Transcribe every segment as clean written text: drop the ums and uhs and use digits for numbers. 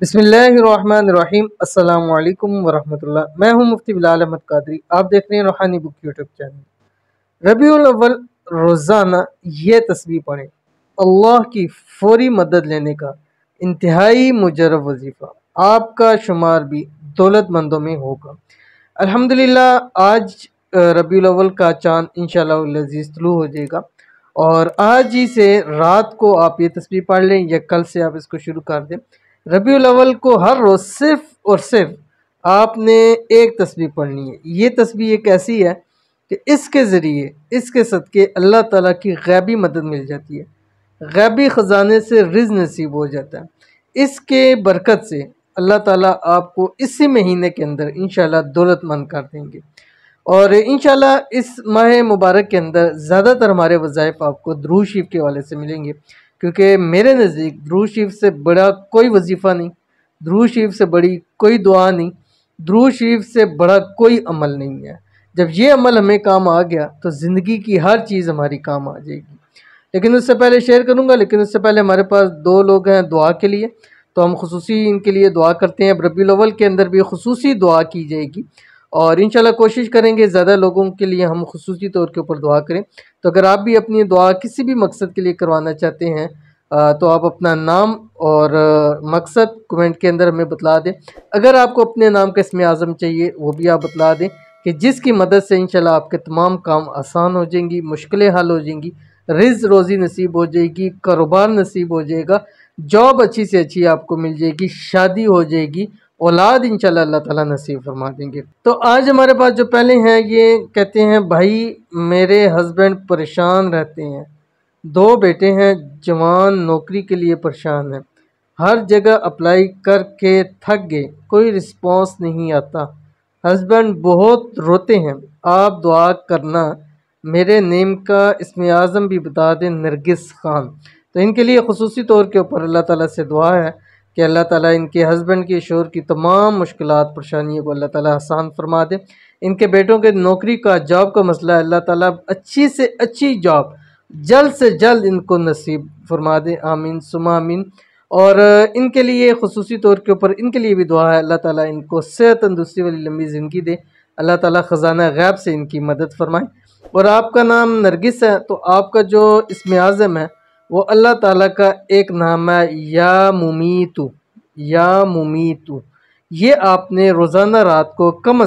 बिस्मिल्लाहिर्रहमानिर्रहीम अस्सलाम वालेकुम वरहमतुल्लाह। मैं हूं मुफ्ती बिलाल अहमद कादरी। आप देख रहे हैं रूहानी बुक यूट्यूब चैनल। रबीउल अव्वल रोज़ाना ये तस्बीह पढ़ें, अल्लाह की फौरी मदद लेने का इंतहाई मुजरब वजीफ़ा, आपका शुमार भी दौलतमंदों में होगा। अल्हम्दुलिल्लाह आज रबीउल अव्वल का चाँद इंशाअल्लाह अज़ीज़ तुलू हो जाएगा और आज ही से रात को आप ये तस्बीह पढ़ लें या कल से आप इसको शुरू कर दें। रबीउल अव्वल को हर रोज़ सिर्फ़ और सिर्फ आपने एक तस्बीह पढ़नी है। ये तस्बीह एक ऐसी है कि इसके ज़रिए, इसके सदक़े अल्लाह ताला की गैबी मदद मिल जाती है, गैबी ख़जाने से रिज़्क़ नसीब हो जाता है। इसके बरकत से अल्लाह ताला आपको इसी महीने के अंदर इंशाअल्लाह दौलतमंद कर देंगे और इंशाअल्लाह इस माह मुबारक के अंदर ज़्यादातर हमारे वज़ाइफ आपको दुरूद शरीफ के हवाले से मिलेंगे, क्योंकि मेरे नज़दीक दुरूद शरीफ से बड़ा कोई वजीफ़ा नहीं, दुरूद शरीफ से बड़ी कोई दुआ नहीं, दुरूद शरीफ से बड़ा कोई अमल नहीं है। जब ये अमल हमें काम आ गया तो ज़िंदगी की हर चीज़ हमारी काम आ जाएगी। लेकिन उससे पहले शेयर करूँगा, लेकिन उससे पहले हमारे पास दो लोग हैं दुआ के लिए, तो हम खुसूसी इनके लिए दुआ करते हैं। रबीउल अव्वल के अंदर भी खुसूसी दुआ की जाएगी और इंशाल्लाह कोशिश करेंगे ज़्यादा लोगों के लिए हम खुसूसी तौर के ऊपर दुआ करें। तो अगर आप भी अपनी दुआ किसी भी मकसद के लिए करवाना चाहते हैं तो आप अपना नाम और मकसद कमेंट के अंदर हमें बतला दें। अगर आपको अपने नाम का इसमें आज़म चाहिए वो भी आप बतला दें कि जिसकी मदद से इंशाल्लाह आपके तमाम काम आसान हो जाएंगी, मुश्किलें हल हो जाएंगी, रिज़्क़ रोज़ी नसीब हो जाएगी, कारोबार नसीब हो जाएगा, जॉब अच्छी से अच्छी आपको मिल जाएगी, शादी हो जाएगी, औलाद इंशाल्लाह अल्लाह ताला नसीब फरमा देंगे। तो आज हमारे पास जो पहले हैं ये कहते हैं, भाई मेरे हस्बैंड परेशान रहते हैं, दो बेटे हैं, जवान नौकरी के लिए परेशान हैं, हर जगह अप्लाई करके थक गए, कोई रिस्पॉन्स नहीं आता, हस्बैंड बहुत रोते हैं, आप दुआ करना, मेरे नेम का इसमें आज़म भी बता दें नरगिस खान। तो इनके लिए खुसूसी तौर के ऊपर अल्लाह ताला से दुआ है कि अल्लाह ताला इनके हस्बैंड के शोर की तमाम मुश्किलात परेशानियों को अल्लाह ताला आसान फरमा दे। इनके बेटों के नौकरी का, जॉब का मसला है, अल्लाह ताला अच्छी से अच्छी जॉब जल्द से जल्द इनको नसीब फरमा दे, आमीन सुमा आमीन। और इनके लिए खुसूसी तौर के ऊपर इनके लिए भी दुआ है, अल्लाह ताला इनको सेहत तंदुरुस्ती वाली लंबी ज़िंदगी दे, अल्लाह ताला ख़जाना गैब से इनकी मदद फरमाए। और आपका नाम नरगिस है तो आपका जो इसमें आज़म है वो अल्लाह ताला का एक नाम है या मुमीतु, या मुमीतु। ये आपने रोज़ाना रात को कम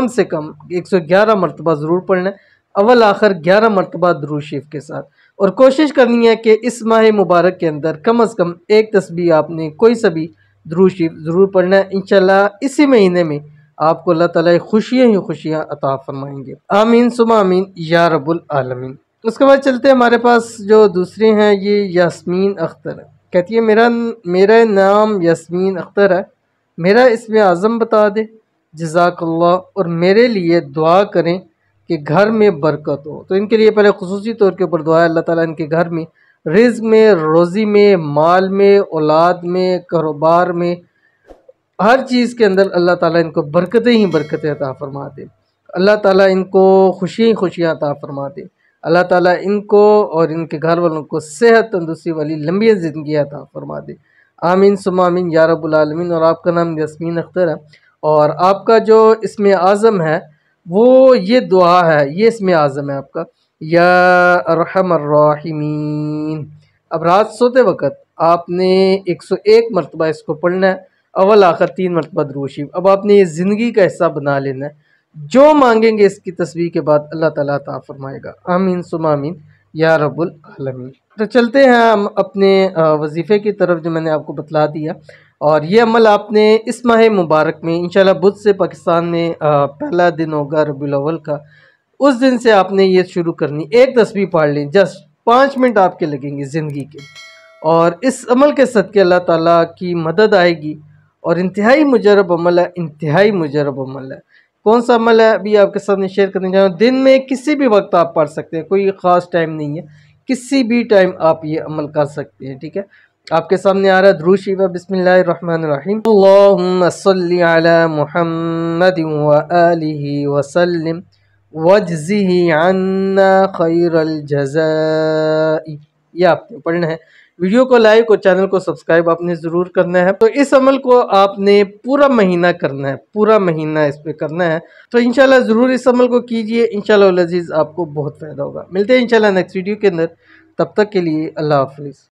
से कम 111 मरतबा ज़रूर पढ़ना है, अव्वल आखिर 11 मरतबा दुरूद शरीफ के साथ। और कोशिश करनी है कि इस माह मुबारक के अंदर कम अज़ कम एक तस्बीह आपने कोई सा भी दुरूद शरीफ ज़रूर पढ़ना है। इंशाल्लाह इसी महीने में आपको अल्लाह ताला खुशियाँ ही खुशियाँ अता फरमाएंगे, आमीन सुमा आमीन या रब्बुल आलमीन। उसके बाद चलते हैं, हमारे पास जो दूसरे हैं ये यास्मीन अख्तर है। कहती है मेरा नाम यास्मीन अख्तर है, मेरा इसमें आज़म बता दे जज़ाकल्लाह, और मेरे लिए दुआ करें कि घर में बरकत हो। तो इनके लिए पहले खुसूसी तौर के ऊपर दुआ है, अल्लाह ताला इनके घर में रिज़्क़ में, रोज़ी में, माल में, औलाद में, कारोबार में, हर चीज़ के अंदर अल्लाह ताला इनको बरकतें ही बरकतें अता फरमा दे, अल्लाह ताला इनको खुशियाँ ही खुशियाँ अता फरमा दे, अल्लाह ताला इनको और इनके घर वालों को सेहत तंदुरुस्ती वाली लंबी ज़िंदगी अता फरमा दे, आमीन सुमा आमीन या रब्बुल आलमीन। और आपका नाम यास्मीन अख्तर है और आपका जो इसमें आज़म है वो ये दुआ है, ये इसमें आज़म है आपका, या अरहमर राहिमीन। अब रात सोते वक़्त आपने 101 मरतबा इसको पढ़ना है, अव्वल आखिर 3 मरतबा दुरूद शरीफ। अब आपने ये ज़िंदगी का हिस्सा बना लेना है, जो मांगेंगे इसकी तस्बीह के बाद अल्लाह ताला अता फरमाएगा, आमीन सुमा आमीन या रब्बुल आलमीन। तो चलते हैं हम अपने वजीफ़े की तरफ, जो मैंने आपको बतला दिया। और ये अमल आपने इस माह मुबारक में इंशाल्लाह बुध से पाकिस्तान में पहला दिन होगा रबीउल अव्वल का, उस दिन से आपने ये शुरू करनी। एक तस्बीह पढ़ लें, जस्ट 5 मिनट आपके लगेंगे ज़िंदगी के, और इस अमल के सदक़े अल्लाह ताला की मदद आएगी। और इंतहाई मुजरब अमल है, इंतहाई मुजरब अमल है। कौन सा अमल है अभी आपके सामने शेयर करने जा रहा हूँ। दिन में किसी भी वक्त आप पढ़ सकते हैं, कोई ख़ास टाइम नहीं है, किसी भी टाइम आप ये अमल कर सकते हैं, ठीक है। आपके सामने आ रहा है दुरूद शरीफ, बिस्मिल्लाहिर्रहमानिर्रहीम, अल्लाहुम्मा सल्ली अला मुहम्मदिन व आलिहि व सल्लिम वज्ज़िही अन्ना खैरल जज़ाई। ये आपने पढ़ना है। वीडियो को लाइक और चैनल को सब्सक्राइब आपने ज़रूर करना है। तो इस अमल को आपने पूरा महीना करना है, पूरा महीना इस पे करना है। तो इंशाल्लाह ज़रूर इस अमल को कीजिए, इंशाल्लाह अज़ीज़ आपको बहुत फ़ायदा होगा। मिलते हैं इंशाल्लाह नेक्स्ट वीडियो के अंदर, तब तक के लिए अल्लाह हाफ़िज़।